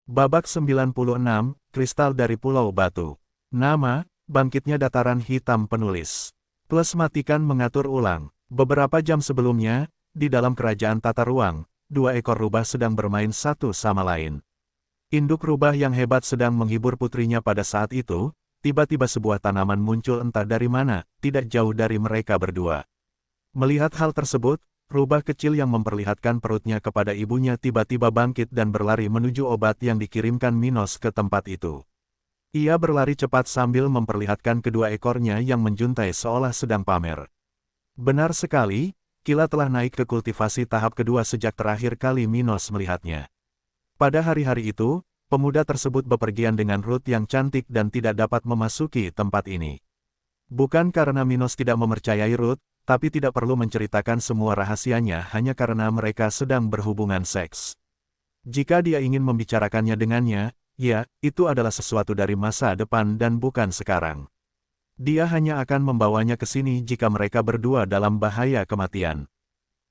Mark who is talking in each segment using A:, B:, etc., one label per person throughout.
A: Babak 96, Kristal dari Pulau Batu. Nama, Bangkitnya Dataran Hitam Penulis. Plus matikan mengatur ulang. Beberapa jam sebelumnya, di dalam kerajaan tata ruang, dua ekor rubah sedang bermain satu sama lain. Induk rubah yang hebat sedang menghibur putrinya pada saat itu, tiba-tiba sebuah tanaman muncul entah dari mana, tidak jauh dari mereka berdua. Melihat hal tersebut, rubah kecil yang memperlihatkan perutnya kepada ibunya tiba-tiba bangkit dan berlari menuju obat yang dikirimkan Minos ke tempat itu. Ia berlari cepat sambil memperlihatkan kedua ekornya yang menjuntai seolah sedang pamer. Benar sekali, Kila telah naik ke kultivasi tahap kedua sejak terakhir kali Minos melihatnya. Pada hari-hari itu, pemuda tersebut bepergian dengan Ruth yang cantik dan tidak dapat memasuki tempat ini. Bukan karena Minos tidak mempercayai Ruth, tapi tidak perlu menceritakan semua rahasianya hanya karena mereka sedang berhubungan seks. Jika dia ingin membicarakannya dengannya, ya, itu adalah sesuatu dari masa depan dan bukan sekarang. Dia hanya akan membawanya ke sini jika mereka berdua dalam bahaya kematian.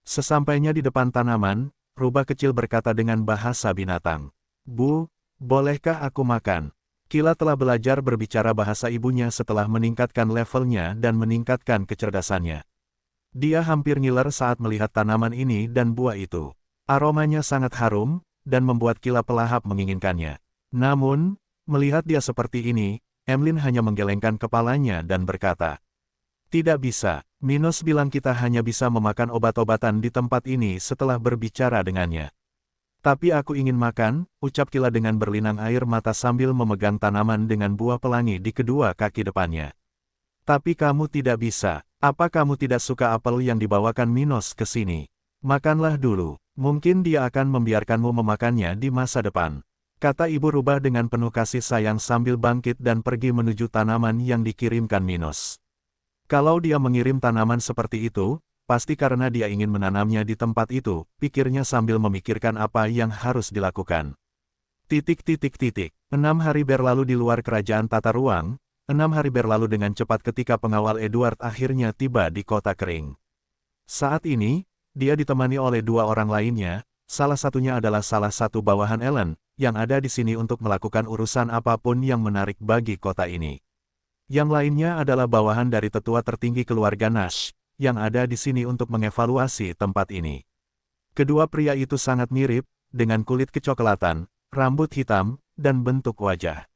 A: Sesampainya di depan tanaman, rubah kecil berkata dengan bahasa binatang. "Bu, bolehkah aku makan?" Kila telah belajar berbicara bahasa ibunya setelah meningkatkan levelnya dan meningkatkan kecerdasannya. Dia hampir ngiler saat melihat tanaman ini dan buah itu. Aromanya sangat harum, dan membuat Kila pelahap menginginkannya. Namun, melihat dia seperti ini, Emlyn hanya menggelengkan kepalanya dan berkata, "Tidak bisa, Minos bilang kita hanya bisa memakan obat-obatan di tempat ini setelah berbicara dengannya." "Tapi aku ingin makan," ucap Kila dengan berlinang air mata sambil memegang tanaman dengan buah pelangi di kedua kaki depannya. "Tapi kamu tidak bisa. Apa kamu tidak suka apel yang dibawakan Minos ke sini? Makanlah dulu, mungkin dia akan membiarkanmu memakannya di masa depan," kata ibu rubah dengan penuh kasih sayang sambil bangkit dan pergi menuju tanaman yang dikirimkan Minos. Kalau dia mengirim tanaman seperti itu, pasti karena dia ingin menanamnya di tempat itu, pikirnya sambil memikirkan apa yang harus dilakukan. 6 hari berlalu di luar kerajaan tata ruang. 6 hari berlalu dengan cepat ketika pengawal Edward akhirnya tiba di kota kering. Saat ini, dia ditemani oleh dua orang lainnya, salah satunya adalah salah satu bawahan Ellen, yang ada di sini untuk melakukan urusan apapun yang menarik bagi kota ini. Yang lainnya adalah bawahan dari tetua tertinggi keluarga Nash, yang ada di sini untuk mengevaluasi tempat ini. Kedua pria itu sangat mirip, dengan kulit kecoklatan, rambut hitam, dan bentuk wajah.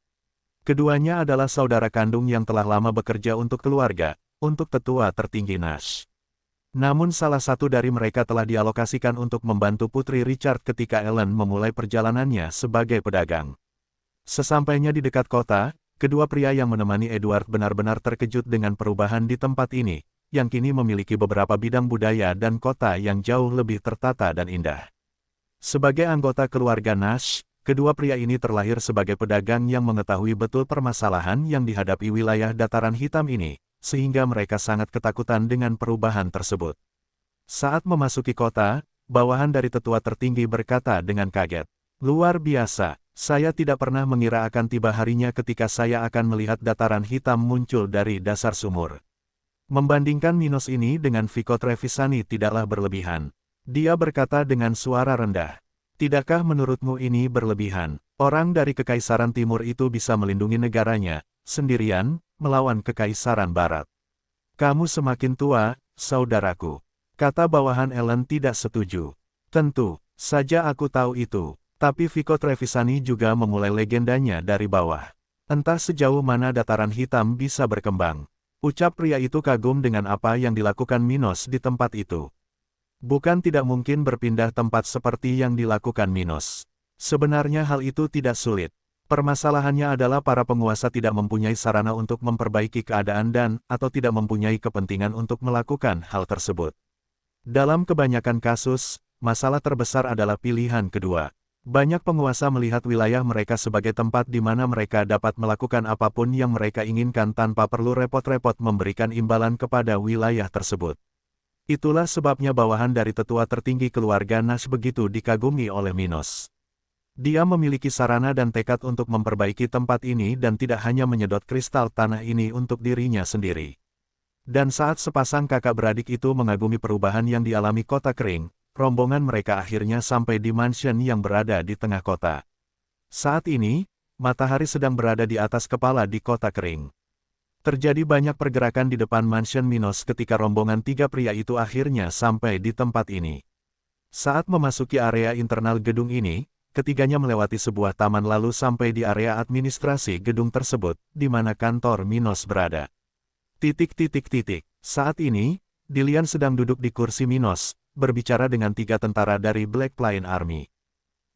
A: Keduanya adalah saudara kandung yang telah lama bekerja untuk keluarga, untuk tetua tertinggi Nash. Namun salah satu dari mereka telah dialokasikan untuk membantu Putri Richard ketika Ellen memulai perjalanannya sebagai pedagang. Sesampainya di dekat kota, kedua pria yang menemani Edward benar-benar terkejut dengan perubahan di tempat ini, yang kini memiliki beberapa bidang budaya dan kota yang jauh lebih tertata dan indah. Sebagai anggota keluarga Nash, kedua pria ini terlahir sebagai pedagang yang mengetahui betul permasalahan yang dihadapi wilayah dataran hitam ini, sehingga mereka sangat ketakutan dengan perubahan tersebut. Saat memasuki kota, bawahan dari tetua tertinggi berkata dengan kaget, "Luar biasa, saya tidak pernah mengira akan tiba harinya ketika saya akan melihat dataran hitam muncul dari dasar sumur." Membandingkan Minos ini dengan Vico Trevisani tidaklah berlebihan. Dia berkata dengan suara rendah, "Tidakkah menurutmu ini berlebihan? Orang dari Kekaisaran Timur itu bisa melindungi negaranya, sendirian, melawan Kekaisaran Barat. Kamu semakin tua, saudaraku," kata bawahan Ellen tidak setuju. "Tentu saja aku tahu itu, tapi Vico Trevisani juga memulai legendanya dari bawah. Entah sejauh mana dataran hitam bisa berkembang," ucap pria itu kagum dengan apa yang dilakukan Minos di tempat itu. Bukan tidak mungkin berpindah tempat seperti yang dilakukan Minos. Sebenarnya hal itu tidak sulit. Permasalahannya adalah para penguasa tidak mempunyai sarana untuk memperbaiki keadaan atau tidak mempunyai kepentingan untuk melakukan hal tersebut. Dalam kebanyakan kasus, masalah terbesar adalah pilihan kedua. Banyak penguasa melihat wilayah mereka sebagai tempat di mana mereka dapat melakukan apapun yang mereka inginkan tanpa perlu repot-repot memberikan imbalan kepada wilayah tersebut. Itulah sebabnya bawahan dari tetua tertinggi keluarga Nash begitu dikagumi oleh Minos. Dia memiliki sarana dan tekad untuk memperbaiki tempat ini dan tidak hanya menyedot kristal tanah ini untuk dirinya sendiri. Dan saat sepasang kakak beradik itu mengagumi perubahan yang dialami kota kering, rombongan mereka akhirnya sampai di mansion yang berada di tengah kota. Saat ini, matahari sedang berada di atas kepala di kota kering. Terjadi banyak pergerakan di depan mansion Minos ketika rombongan tiga pria itu akhirnya sampai di tempat ini. Saat memasuki area internal gedung ini, ketiganya melewati sebuah taman lalu sampai di area administrasi gedung tersebut, di mana kantor Minos berada. Saat ini, Dillian sedang duduk di kursi Minos, berbicara dengan tiga tentara dari Black Lion Army.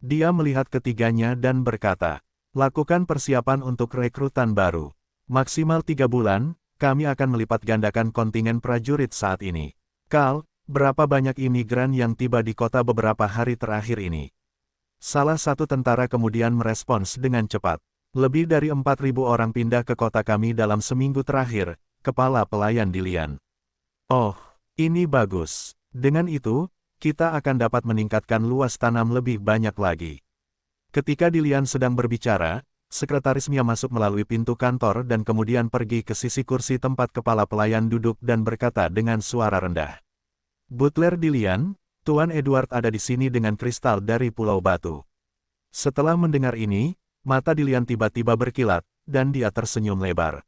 A: Dia melihat ketiganya dan berkata, lakukan persiapan untuk rekrutan baru. Maksimal 3 bulan, kami akan melipat gandakan kontingen prajurit saat ini. Kal, berapa banyak imigran yang tiba di kota beberapa hari terakhir ini? Salah satu tentara kemudian merespons dengan cepat. Lebih dari 4.000 orang pindah ke kota kami dalam seminggu terakhir, kepala pelayan Dillian. Oh, ini bagus. Dengan itu, kita akan dapat meningkatkan luas tanam lebih banyak lagi. Ketika Dillian sedang berbicara, sekretaris Mia masuk melalui pintu kantor dan kemudian pergi ke sisi kursi tempat kepala pelayan duduk dan berkata dengan suara rendah. Butler Dillian, Tuan Edward ada di sini dengan kristal dari Pulau Batu. Setelah mendengar ini, mata Dillian tiba-tiba berkilat, dan dia tersenyum lebar.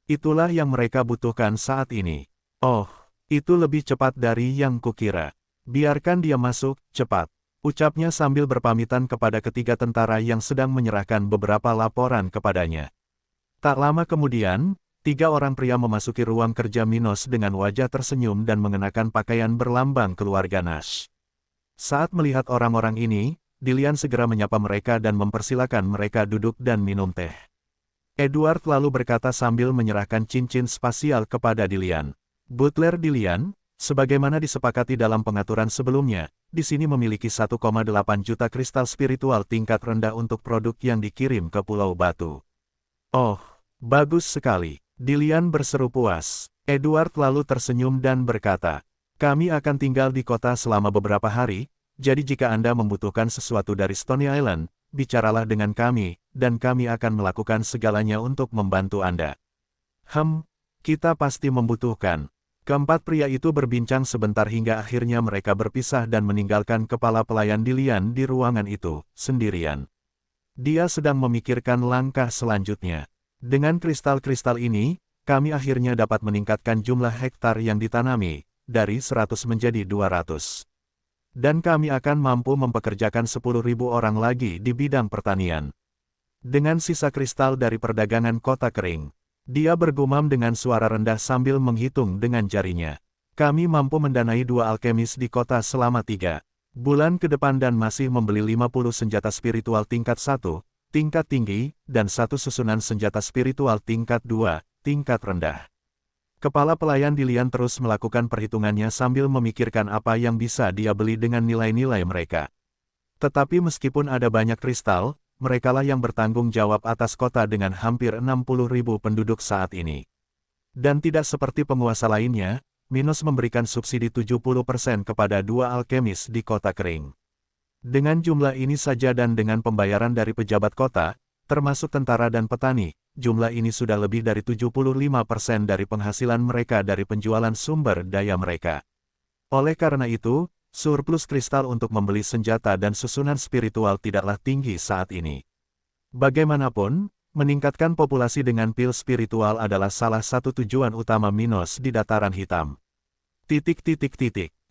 A: Itulah yang mereka butuhkan saat ini. Oh, itu lebih cepat dari yang kukira. Biarkan dia masuk, cepat. Ucapnya sambil berpamitan kepada ketiga tentara yang sedang menyerahkan beberapa laporan kepadanya. Tak lama kemudian, 3 orang pria memasuki ruang kerja Minos dengan wajah tersenyum dan mengenakan pakaian berlambang keluarga Nash. Saat melihat orang-orang ini, Dillian segera menyapa mereka dan mempersilakan mereka duduk dan minum teh. Edward lalu berkata sambil menyerahkan cincin spasial kepada Dillian. Butler Dillian, sebagaimana disepakati dalam pengaturan sebelumnya, di sini memiliki 1,8 juta kristal spiritual tingkat rendah untuk produk yang dikirim ke Pulau Batu. Oh, bagus sekali. Dillian berseru puas. Edward lalu tersenyum dan berkata, kami akan tinggal di kota selama beberapa hari, jadi jika Anda membutuhkan sesuatu dari Stony Island, bicaralah dengan kami, dan kami akan melakukan segalanya untuk membantu Anda. Kita pasti membutuhkan. Keempat pria itu berbincang sebentar hingga akhirnya mereka berpisah dan meninggalkan kepala pelayan Dillian di ruangan itu, sendirian. Dia sedang memikirkan langkah selanjutnya. Dengan kristal-kristal ini, kami akhirnya dapat meningkatkan jumlah hektar yang ditanami, dari 100 menjadi 200. Dan kami akan mampu mempekerjakan 10.000 orang lagi di bidang pertanian. Dengan sisa kristal dari perdagangan kota kering. Dia bergumam dengan suara rendah sambil menghitung dengan jarinya. Kami mampu mendanai 2 alkemis di kota selama 3 bulan ke depan dan masih membeli 50 senjata spiritual tingkat 1, tingkat tinggi, dan 1 susunan senjata spiritual tingkat 2, tingkat rendah. Kepala pelayan Dillian terus melakukan perhitungannya sambil memikirkan apa yang bisa dia beli dengan nilai-nilai mereka. Tetapi meskipun ada banyak kristal, merekalah yang bertanggung jawab atas kota dengan hampir 60.000 penduduk saat ini. Dan tidak seperti penguasa lainnya, Minos memberikan subsidi 70% kepada 2 alkemis di kota kering. Dengan jumlah ini saja dan dengan pembayaran dari pejabat kota, termasuk tentara dan petani, jumlah ini sudah lebih dari 75% dari penghasilan mereka dari penjualan sumber daya mereka. Oleh karena itu, surplus kristal untuk membeli senjata dan susunan spiritual tidaklah tinggi saat ini. Bagaimanapun, meningkatkan populasi dengan pil spiritual adalah salah satu tujuan utama Minos di Dataran Hitam.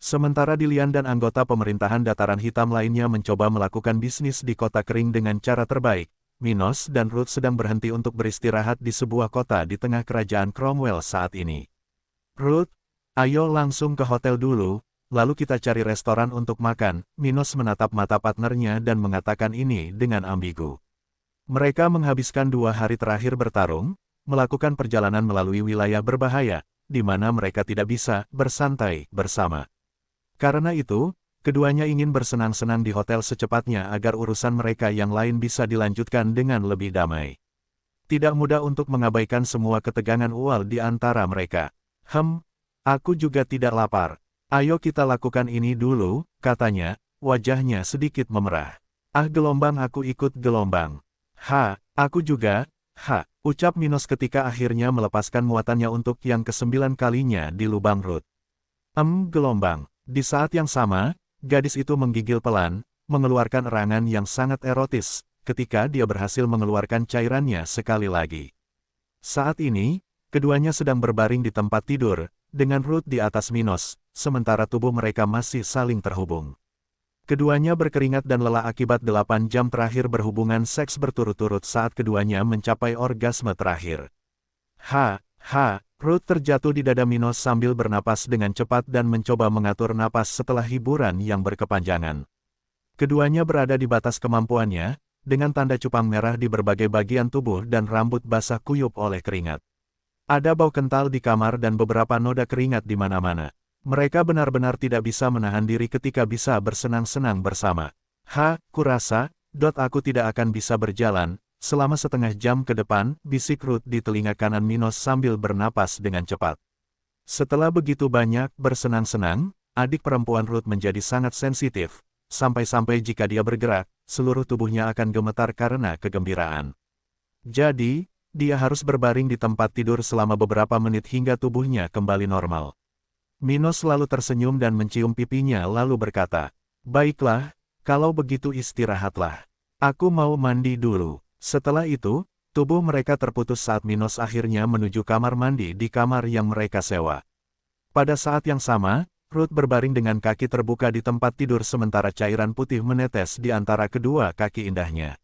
A: Sementara Dillian dan anggota pemerintahan Dataran Hitam lainnya mencoba melakukan bisnis di kota kering dengan cara terbaik, Minos dan Ruth sedang berhenti untuk beristirahat di sebuah kota di tengah kerajaan Cromwell saat ini. Ruth, ayo langsung ke hotel dulu. Lalu kita cari restoran untuk makan. Minos menatap mata partnernya dan mengatakan ini dengan ambigu. Mereka menghabiskan 2 hari terakhir bertarung, melakukan perjalanan melalui wilayah berbahaya, di mana mereka tidak bisa bersantai bersama. Karena itu, keduanya ingin bersenang-senang di hotel secepatnya agar urusan mereka yang lain bisa dilanjutkan dengan lebih damai. Tidak mudah untuk mengabaikan semua ketegangan ual di antara mereka. Aku juga tidak lapar. Ayo kita lakukan ini dulu, katanya, wajahnya sedikit memerah. Gelombang aku ikut gelombang. Aku juga, ucap Minos ketika akhirnya melepaskan muatannya untuk yang ke-9 kalinya di lubang Ruth. Gelombang. Di saat yang sama, gadis itu menggigil pelan, mengeluarkan erangan yang sangat erotis, ketika dia berhasil mengeluarkan cairannya sekali lagi. Saat ini, keduanya sedang berbaring di tempat tidur, dengan Ruth di atas Minos, sementara tubuh mereka masih saling terhubung. Keduanya berkeringat dan lelah akibat 8 jam terakhir berhubungan seks berturut-turut saat keduanya mencapai orgasme terakhir. Ruth terjatuh di dada Minos sambil bernapas dengan cepat dan mencoba mengatur napas setelah hiburan yang berkepanjangan. Keduanya berada di batas kemampuannya, dengan tanda cupang merah di berbagai bagian tubuh dan rambut basah kuyup oleh keringat. Ada bau kental di kamar dan beberapa noda keringat di mana-mana. Mereka benar-benar tidak bisa menahan diri ketika bisa bersenang-senang bersama. Kurasa, aku tidak akan bisa berjalan selama setengah jam ke depan, bisik Ruth di telinga kanan Minos sambil bernapas dengan cepat. Setelah begitu banyak bersenang-senang, adik perempuan Ruth menjadi sangat sensitif, sampai-sampai jika dia bergerak, seluruh tubuhnya akan gemetar karena kegembiraan. Jadi, dia harus berbaring di tempat tidur selama beberapa menit hingga tubuhnya kembali normal. Minos selalu tersenyum dan mencium pipinya lalu berkata, "Baiklah, kalau begitu istirahatlah. Aku mau mandi dulu." Setelah itu, tubuh mereka terputus saat Minos akhirnya menuju kamar mandi di kamar yang mereka sewa. Pada saat yang sama, Ruth berbaring dengan kaki terbuka di tempat tidur sementara cairan putih menetes di antara kedua kaki indahnya.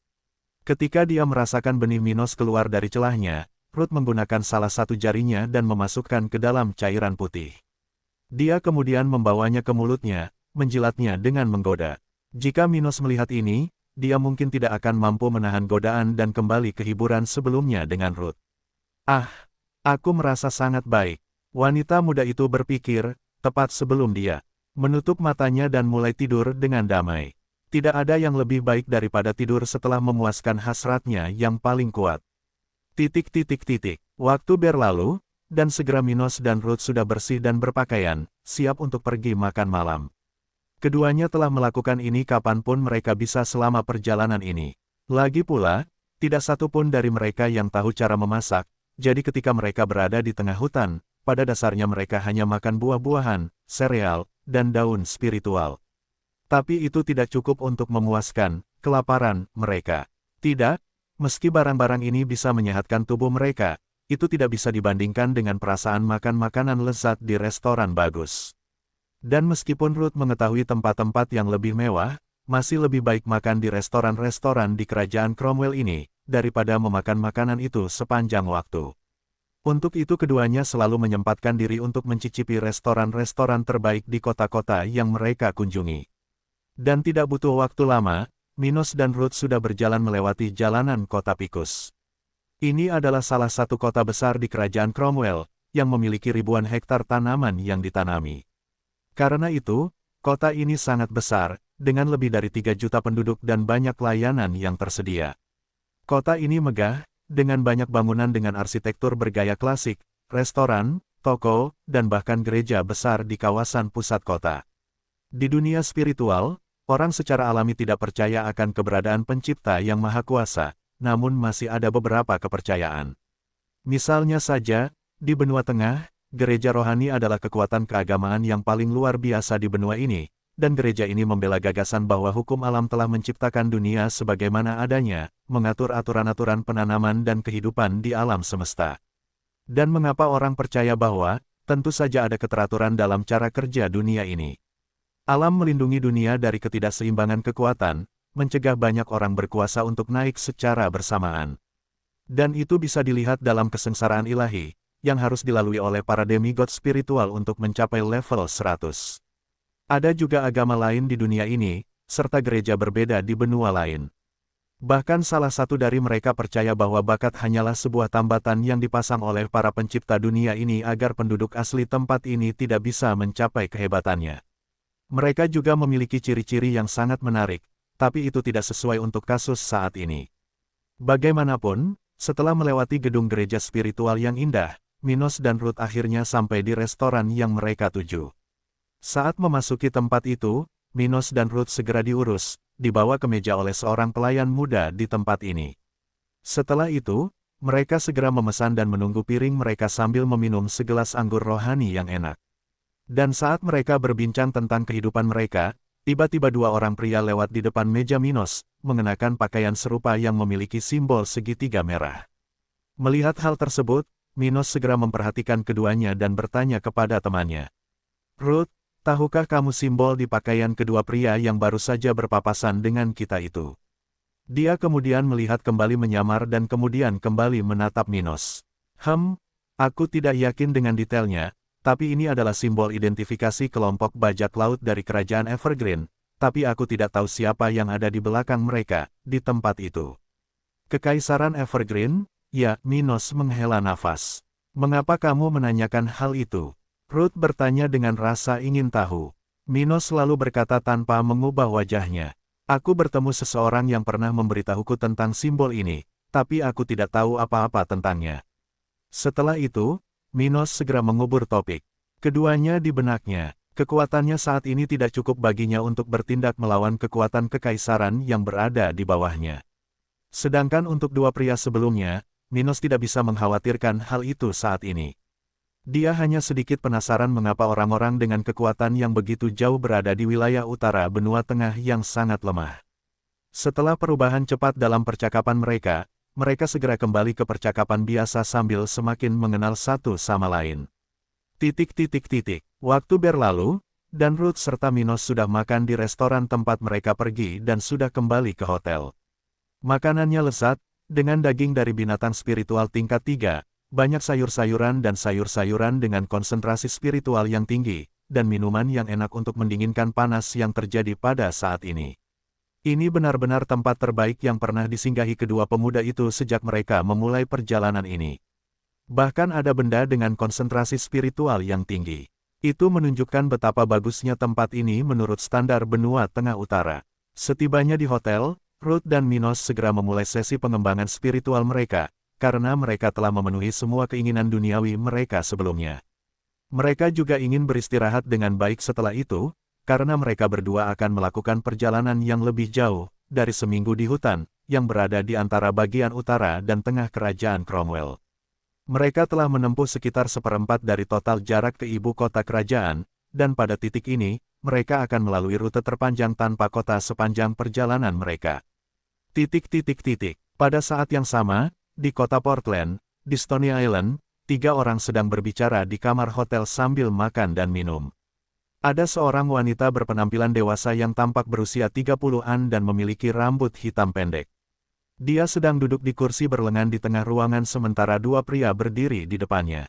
A: Ketika dia merasakan benih Minos keluar dari celahnya, Ruth menggunakan salah satu jarinya dan memasukkan ke dalam cairan putih. Dia kemudian membawanya ke mulutnya, menjilatnya dengan menggoda. Jika Minos melihat ini, dia mungkin tidak akan mampu menahan godaan dan kembali ke hiburan sebelumnya dengan Ruth. Aku merasa sangat baik. Wanita muda itu berpikir, tepat sebelum dia menutup matanya dan mulai tidur dengan damai. Tidak ada yang lebih baik daripada tidur setelah memuaskan hasratnya yang paling kuat. Waktu berlalu, dan segera Minos dan Ruth sudah bersih dan berpakaian, siap untuk pergi makan malam. Keduanya telah melakukan ini kapanpun mereka bisa selama perjalanan ini. Lagi pula, tidak satu pun dari mereka yang tahu cara memasak, jadi ketika mereka berada di tengah hutan, pada dasarnya mereka hanya makan buah-buahan, sereal, dan daun spiritual. Tapi itu tidak cukup untuk memuaskan kelaparan mereka. Tidak, meski barang-barang ini bisa menyehatkan tubuh mereka, itu tidak bisa dibandingkan dengan perasaan makan makanan lezat di restoran bagus. Dan meskipun Ruth mengetahui tempat-tempat yang lebih mewah, masih lebih baik makan di restoran-restoran di kerajaan Cromwell ini, daripada memakan makanan itu sepanjang waktu. Untuk itu keduanya selalu menyempatkan diri untuk mencicipi restoran-restoran terbaik di kota-kota yang mereka kunjungi. Dan tidak butuh waktu lama, Minos dan Ruth sudah berjalan melewati jalanan kota Picus. Ini adalah salah satu kota besar di kerajaan Cromwell, yang memiliki ribuan hektar tanaman yang ditanami. Karena itu, kota ini sangat besar, dengan lebih dari 3 juta penduduk dan banyak layanan yang tersedia. Kota ini megah, dengan banyak bangunan dengan arsitektur bergaya klasik, restoran, toko, dan bahkan gereja besar di kawasan pusat kota. Di dunia spiritual, orang secara alami tidak percaya akan keberadaan pencipta yang maha kuasa, namun masih ada beberapa kepercayaan. Misalnya saja, di benua tengah, gereja rohani adalah kekuatan keagamaan yang paling luar biasa di benua ini, dan gereja ini membela gagasan bahwa hukum alam telah menciptakan dunia sebagaimana adanya, mengatur aturan-aturan penanaman dan kehidupan di alam semesta. Dan mengapa orang percaya bahwa, tentu saja ada keteraturan dalam cara kerja dunia ini. Alam melindungi dunia dari ketidakseimbangan kekuatan, mencegah banyak orang berkuasa untuk naik secara bersamaan. Dan itu bisa dilihat dalam kesengsaraan ilahi, yang harus dilalui oleh para demigod spiritual untuk mencapai level 100. Ada juga agama lain di dunia ini, serta gereja berbeda di benua lain. Bahkan salah satu dari mereka percaya bahwa bakat hanyalah sebuah tambatan yang dipasang oleh para pencipta dunia ini agar penduduk asli tempat ini tidak bisa mencapai kehebatannya. Mereka juga memiliki ciri-ciri yang sangat menarik, tapi itu tidak sesuai untuk kasus saat ini. Bagaimanapun, setelah melewati gedung gereja spiritual yang indah, Minos dan Ruth akhirnya sampai di restoran yang mereka tuju. Saat memasuki tempat itu, Minos dan Ruth segera diurus, dibawa ke meja oleh seorang pelayan muda di tempat ini. Setelah itu, mereka segera memesan dan menunggu piring mereka sambil meminum segelas anggur rohani yang enak. Dan saat mereka berbincang tentang kehidupan mereka, Tiba-tiba dua orang pria lewat di depan meja Minos, mengenakan pakaian serupa yang memiliki simbol segitiga merah. Melihat hal tersebut, Minos segera memperhatikan keduanya dan bertanya kepada temannya. Ruth, tahukah kamu simbol di pakaian kedua pria yang baru saja berpapasan dengan kita itu? Dia kemudian melihat kembali menyamar dan kemudian kembali menatap Minos. Aku tidak yakin dengan detailnya, tapi ini adalah simbol identifikasi kelompok bajak laut dari kerajaan Evergreen, tapi aku tidak tahu siapa yang ada di belakang mereka, di tempat itu. Kekaisaran Evergreen? Ya, Minos menghela nafas. Mengapa kamu menanyakan hal itu? Ruth bertanya dengan rasa ingin tahu. Minos selalu berkata tanpa mengubah wajahnya. Aku bertemu seseorang yang pernah memberitahuku tentang simbol ini, tapi aku tidak tahu apa-apa tentangnya. Setelah itu, Minos segera mengubur topik. Keduanya di benaknya, kekuatannya saat ini tidak cukup baginya untuk bertindak melawan kekuatan kekaisaran yang berada di bawahnya. Sedangkan untuk dua pria sebelumnya, Minos tidak bisa mengkhawatirkan hal itu saat ini. Dia hanya sedikit penasaran mengapa orang-orang dengan kekuatan yang begitu jauh berada di wilayah utara benua tengah yang sangat lemah. Setelah perubahan cepat dalam percakapan mereka segera kembali ke percakapan biasa sambil semakin mengenal satu sama lain. Waktu berlalu, dan Ruth serta Minos sudah makan di restoran tempat mereka pergi dan sudah kembali ke hotel. Makanannya lezat, dengan daging dari binatang spiritual tingkat 3, banyak sayur-sayuran dan sayur-sayuran dengan konsentrasi spiritual yang tinggi, dan minuman yang enak untuk mendinginkan panas yang terjadi pada saat ini. Ini benar-benar tempat terbaik yang pernah disinggahi kedua pemuda itu sejak mereka memulai perjalanan ini. Bahkan ada benda dengan konsentrasi spiritual yang tinggi. Itu menunjukkan betapa bagusnya tempat ini menurut standar benua tengah utara. Setibanya di hotel, Ruth dan Minos segera memulai sesi pengembangan spiritual mereka, karena mereka telah memenuhi semua keinginan duniawi mereka sebelumnya. Mereka juga ingin beristirahat dengan baik setelah itu, karena mereka berdua akan melakukan perjalanan yang lebih jauh, dari seminggu di hutan, yang berada di antara bagian utara dan tengah kerajaan Cromwell. Mereka telah menempuh sekitar seperempat dari total jarak ke ibu kota kerajaan, dan pada titik ini, mereka akan melalui rute terpanjang tanpa kota sepanjang perjalanan mereka. Pada saat yang sama, di kota Portland, di Stony Island, 3 orang sedang berbicara di kamar hotel sambil makan dan minum. Ada seorang wanita berpenampilan dewasa yang tampak berusia 30-an dan memiliki rambut hitam pendek. Dia sedang duduk di kursi berlengan di tengah ruangan sementara dua pria berdiri di depannya.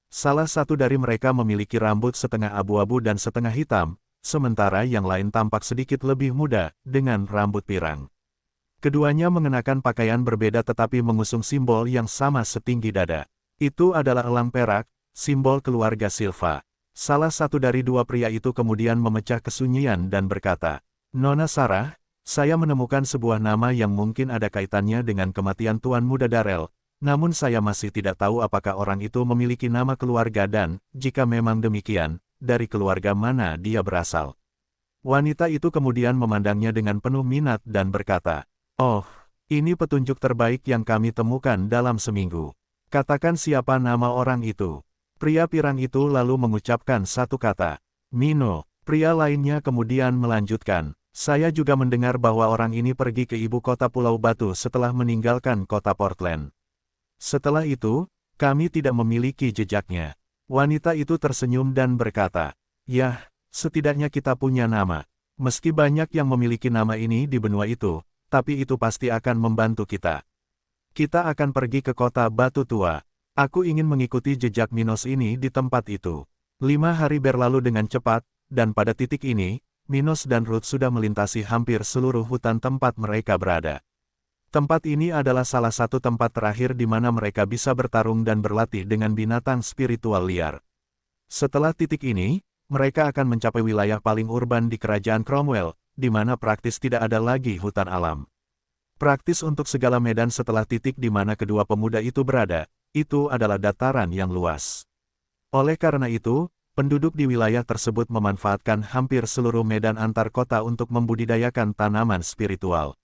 A: Salah satu dari mereka memiliki rambut setengah abu-abu dan setengah hitam, sementara yang lain tampak sedikit lebih muda, dengan rambut pirang. Keduanya mengenakan pakaian berbeda tetapi mengusung simbol yang sama setinggi dada. Itu adalah elang perak, simbol keluarga Silva. Salah satu dari dua pria itu kemudian memecah kesunyian dan berkata, "Nona Sarah, saya menemukan sebuah nama yang mungkin ada kaitannya dengan kematian Tuan Muda Darrell, namun saya masih tidak tahu apakah orang itu memiliki nama keluarga dan, jika memang demikian, dari keluarga mana dia berasal." Wanita itu kemudian memandangnya dengan penuh minat dan berkata, "Oh, ini petunjuk terbaik yang kami temukan dalam seminggu. Katakan siapa nama orang itu." Pria pirang itu lalu mengucapkan satu kata, "Mino." Pria lainnya kemudian melanjutkan, "Saya juga mendengar bahwa orang ini pergi ke ibu kota Pulau Batu setelah meninggalkan kota Portland. Setelah itu, kami tidak memiliki jejaknya." Wanita itu tersenyum dan berkata, "Yah, setidaknya kita punya nama. Meski banyak yang memiliki nama ini di benua itu, tapi itu pasti akan membantu kita. Kita akan pergi ke kota Batu Tua. Aku ingin mengikuti jejak Minos ini di tempat itu." 5 hari berlalu dengan cepat, dan pada titik ini, Minos dan Ruth sudah melintasi hampir seluruh hutan tempat mereka berada. Tempat ini adalah salah satu tempat terakhir di mana mereka bisa bertarung dan berlatih dengan binatang spiritual liar. Setelah titik ini, mereka akan mencapai wilayah paling urban di kerajaan Cromwell, di mana praktis tidak ada lagi hutan alam. Praktis untuk segala medan setelah titik di mana kedua pemuda itu berada, itu adalah dataran yang luas. Oleh karena itu, penduduk di wilayah tersebut memanfaatkan hampir seluruh medan antar kota untuk membudidayakan tanaman spiritual.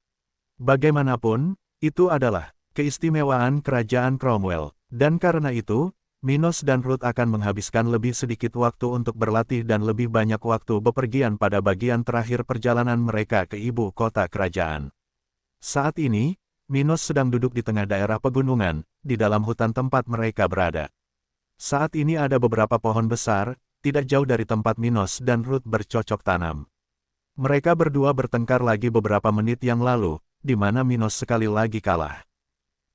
A: Bagaimanapun, itu adalah keistimewaan kerajaan Cromwell, dan karena itu, Minos dan Ruth akan menghabiskan lebih sedikit waktu untuk berlatih dan lebih banyak waktu bepergian pada bagian terakhir perjalanan mereka ke ibu kota kerajaan. Saat ini, Minos sedang duduk di tengah daerah pegunungan, di dalam hutan tempat mereka berada. Saat ini ada beberapa pohon besar, tidak jauh dari tempat Minos dan Ruth bercocok tanam. Mereka berdua bertengkar lagi beberapa menit yang lalu, di mana Minos sekali lagi kalah.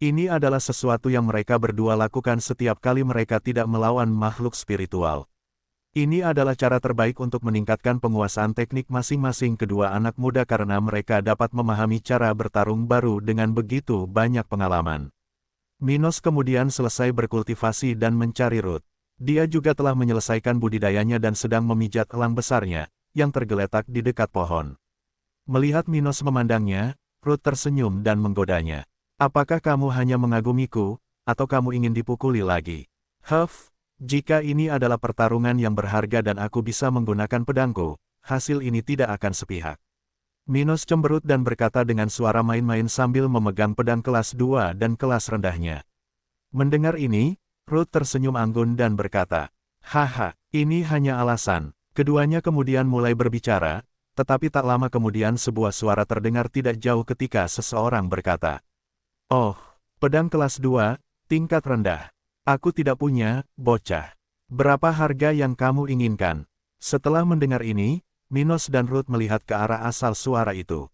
A: Ini adalah sesuatu yang mereka berdua lakukan setiap kali mereka tidak melawan makhluk spiritual. Ini adalah cara terbaik untuk meningkatkan penguasaan teknik masing-masing kedua anak muda karena mereka dapat memahami cara bertarung baru dengan begitu banyak pengalaman. Minos kemudian selesai berkultivasi dan mencari Ruth. Dia juga telah menyelesaikan budidayanya dan sedang memijat elang besarnya, yang tergeletak di dekat pohon. Melihat Minos memandangnya, Ruth tersenyum dan menggodanya. Apakah kamu hanya mengagumiku, atau kamu ingin dipukuli lagi? Jika ini adalah pertarungan yang berharga dan aku bisa menggunakan pedangku, hasil ini tidak akan sepihak. Minos cemberut dan berkata dengan suara main-main sambil memegang pedang kelas 2 dan kelas rendahnya. Mendengar ini, Ruth tersenyum anggun dan berkata, "Haha, ini hanya alasan." Keduanya kemudian mulai berbicara, tetapi tak lama kemudian sebuah suara terdengar tidak jauh ketika seseorang berkata, "Oh, pedang kelas 2, tingkat rendah. Aku tidak punya, bocah. Berapa harga yang kamu inginkan?" Setelah mendengar ini, Minos dan Ruth melihat ke arah asal suara itu.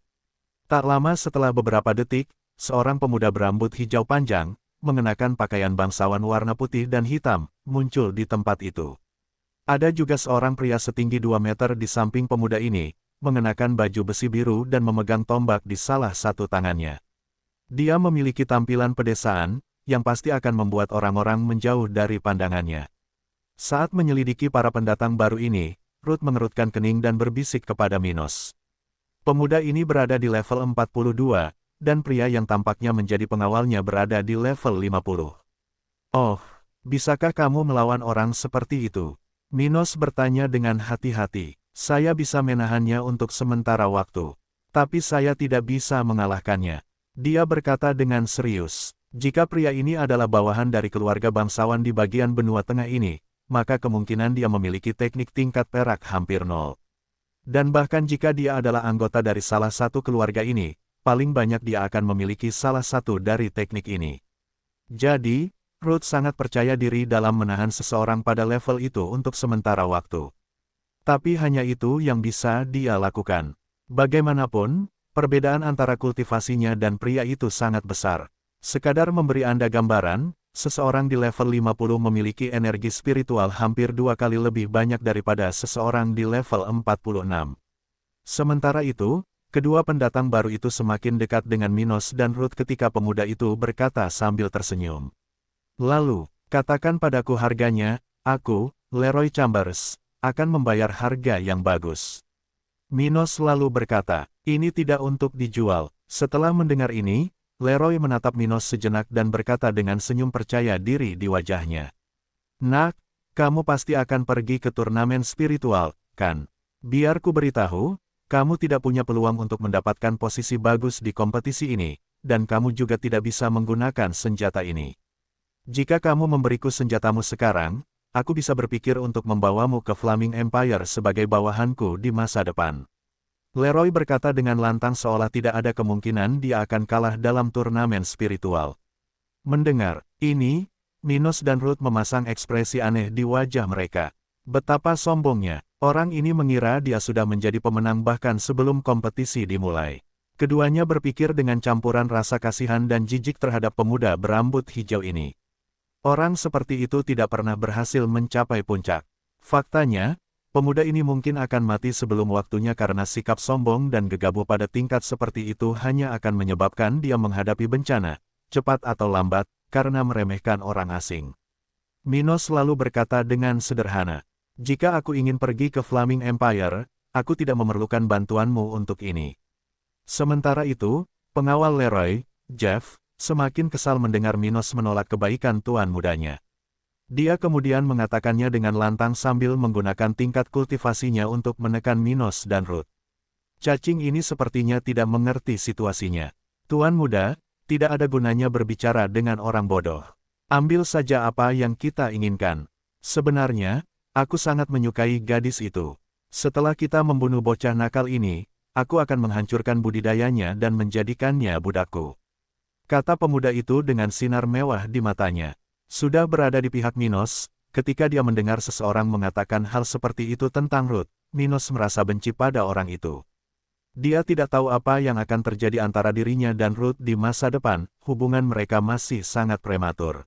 A: Tak lama setelah beberapa detik, seorang pemuda berambut hijau panjang, mengenakan pakaian bangsawan warna putih dan hitam, muncul di tempat itu. Ada juga seorang pria setinggi 2 meter di samping pemuda ini, mengenakan baju besi biru dan memegang tombak di salah satu tangannya. Dia memiliki tampilan pedesaan, yang pasti akan membuat orang-orang menjauh dari pandangannya. Saat menyelidiki para pendatang baru ini, Ruth mengerutkan kening dan berbisik kepada Minos. Pemuda ini berada di level 42, dan pria yang tampaknya menjadi pengawalnya berada di level 50. "Oh, bisakah kamu melawan orang seperti itu?" Minos bertanya dengan hati-hati. "Saya bisa menahannya untuk sementara waktu, tapi saya tidak bisa mengalahkannya." Dia berkata dengan serius. Jika pria ini adalah bawahan dari keluarga bangsawan di bagian benua tengah ini, maka kemungkinan dia memiliki teknik tingkat perak hampir nol. Dan bahkan jika dia adalah anggota dari salah satu keluarga ini, paling banyak dia akan memiliki salah satu dari teknik ini. Jadi, Ruth sangat percaya diri dalam menahan seseorang pada level itu untuk sementara waktu. Tapi hanya itu yang bisa dia lakukan. Bagaimanapun, perbedaan antara kultivasinya dan pria itu sangat besar. Sekadar memberi Anda gambaran, seseorang di level 50 memiliki energi spiritual hampir 2 kali lebih banyak daripada seseorang di level 46. Sementara itu, kedua pendatang baru itu semakin dekat dengan Minos dan Ruth ketika pemuda itu berkata sambil tersenyum. "Lalu, katakan padaku harganya, aku, Leroy Chambers, akan membayar harga yang bagus." Minos lalu berkata, "Ini tidak untuk dijual." Setelah mendengar ini, Leroy menatap Minos sejenak dan berkata dengan senyum percaya diri di wajahnya. "Nak, kamu pasti akan pergi ke turnamen spiritual, kan? Biar ku beritahu, kamu tidak punya peluang untuk mendapatkan posisi bagus di kompetisi ini, dan kamu juga tidak bisa menggunakan senjata ini. Jika kamu memberiku senjatamu sekarang, aku bisa berpikir untuk membawamu ke Flaming Empire sebagai bawahanku di masa depan." Leroy berkata dengan lantang seolah tidak ada kemungkinan dia akan kalah dalam turnamen spiritual. Mendengar ini, Minos dan Ruth memasang ekspresi aneh di wajah mereka. Betapa sombongnya, orang ini mengira dia sudah menjadi pemenang bahkan sebelum kompetisi dimulai. Keduanya berpikir dengan campuran rasa kasihan dan jijik terhadap pemuda berambut hijau ini. Orang seperti itu tidak pernah berhasil mencapai puncak. Faktanya, pemuda ini mungkin akan mati sebelum waktunya karena sikap sombong dan gegabah pada tingkat seperti itu hanya akan menyebabkan dia menghadapi bencana, cepat atau lambat, karena meremehkan orang asing. Minos lalu berkata dengan sederhana, "Jika aku ingin pergi ke Flaming Empire, aku tidak memerlukan bantuanmu untuk ini." Sementara itu, pengawal Leroy, Jeff, semakin kesal mendengar Minos menolak kebaikan tuan mudanya. Dia kemudian mengatakannya dengan lantang sambil menggunakan tingkat kultivasinya untuk menekan Minos dan Ruth. Cacing ini sepertinya tidak mengerti situasinya. "Tuan muda, tidak ada gunanya berbicara dengan orang bodoh. Ambil saja apa yang kita inginkan. Sebenarnya, aku sangat menyukai gadis itu. Setelah kita membunuh bocah nakal ini, aku akan menghancurkan budidayanya dan menjadikannya budakku. Kata pemuda itu dengan sinar mewah di matanya. Sudah berada di pihak Minos, ketika dia mendengar seseorang mengatakan hal seperti itu tentang Ruth, Minos merasa benci pada orang itu. Dia tidak tahu apa yang akan terjadi antara dirinya dan Ruth di masa depan, hubungan mereka masih sangat prematur.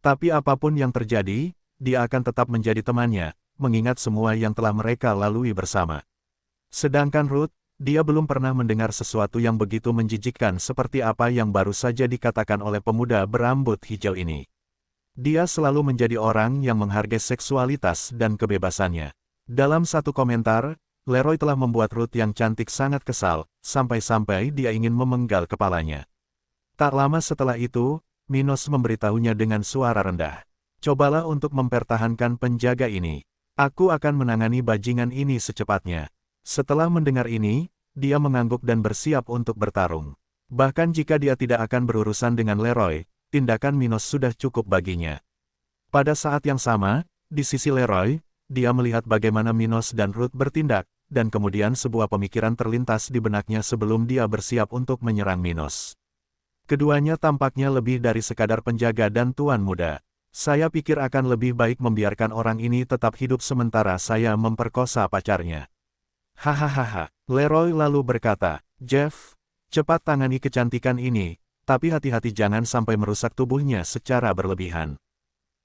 A: Tapi apapun yang terjadi, dia akan tetap menjadi temannya, mengingat semua yang telah mereka lalui bersama. Sedangkan Ruth, dia belum pernah mendengar sesuatu yang begitu menjijikkan seperti apa yang baru saja dikatakan oleh pemuda berambut hijau ini. Dia selalu menjadi orang yang menghargai seksualitas dan kebebasannya. Dalam satu komentar, Leroy telah membuat Ruth yang cantik sangat kesal, sampai-sampai dia ingin memenggal kepalanya. Tak lama setelah itu, Minos memberitahunya dengan suara rendah. Cobalah untuk mempertahankan penjaga ini. Aku akan menangani bajingan ini secepatnya. Setelah mendengar ini, dia mengangguk dan bersiap untuk bertarung. Bahkan jika dia tidak akan berurusan dengan Leroy, tindakan Minos sudah cukup baginya. Pada saat yang sama, di sisi Leroy, dia melihat bagaimana Minos dan Ruth bertindak, dan kemudian sebuah pemikiran terlintas di benaknya sebelum dia bersiap untuk menyerang Minos. Keduanya tampaknya lebih dari sekadar penjaga dan tuan muda. Saya pikir akan lebih baik membiarkan orang ini tetap hidup sementara saya memperkosa pacarnya. Hahaha, Leroy lalu berkata, Jeff, cepat tangani kecantikan ini, tapi hati-hati jangan sampai merusak tubuhnya secara berlebihan.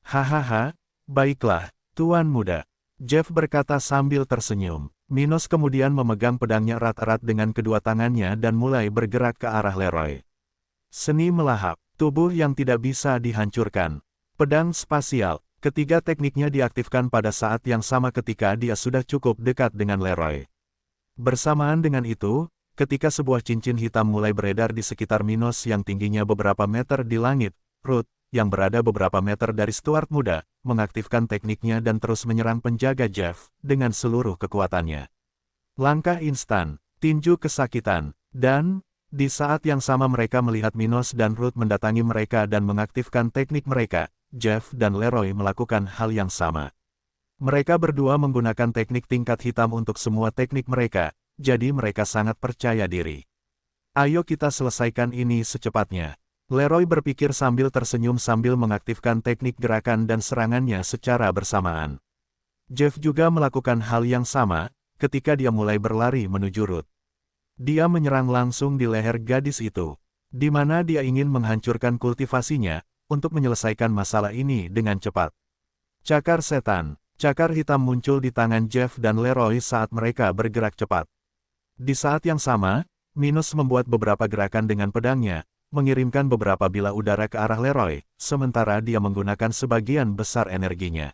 A: Hahaha, baiklah, tuan muda. Jeff berkata sambil tersenyum. Minos kemudian memegang pedangnya erat-erat dengan kedua tangannya dan mulai bergerak ke arah Leroy. Seni melahap, tubuh yang tidak bisa dihancurkan. Pedang spasial, ketiga tekniknya diaktifkan pada saat yang sama ketika dia sudah cukup dekat dengan Leroy. Bersamaan dengan itu, ketika sebuah cincin hitam mulai beredar di sekitar Minos yang tingginya beberapa meter di langit, Ruth, yang berada beberapa meter dari Stuart muda, mengaktifkan tekniknya dan terus menyerang penjaga Jeff dengan seluruh kekuatannya. Langkah instan, tinju kesakitan, dan di saat yang sama mereka melihat Minos dan Ruth mendatangi mereka dan mengaktifkan teknik mereka, Jeff dan Leroy melakukan hal yang sama. Mereka berdua menggunakan teknik tingkat hitam untuk semua teknik mereka, jadi mereka sangat percaya diri. Ayo kita selesaikan ini secepatnya. Leroy berpikir sambil tersenyum sambil mengaktifkan teknik gerakan dan serangannya secara bersamaan. Jeff juga melakukan hal yang sama, ketika dia mulai berlari menuju Ruth. Dia menyerang langsung di leher gadis itu, di mana dia ingin menghancurkan kultivasinya, untuk menyelesaikan masalah ini dengan cepat. Cakar setan, cakar hitam muncul di tangan Jeff dan Leroy saat mereka bergerak cepat. Di saat yang sama, Minos membuat beberapa gerakan dengan pedangnya, mengirimkan beberapa bilah udara ke arah Leroy, sementara dia menggunakan sebagian besar energinya.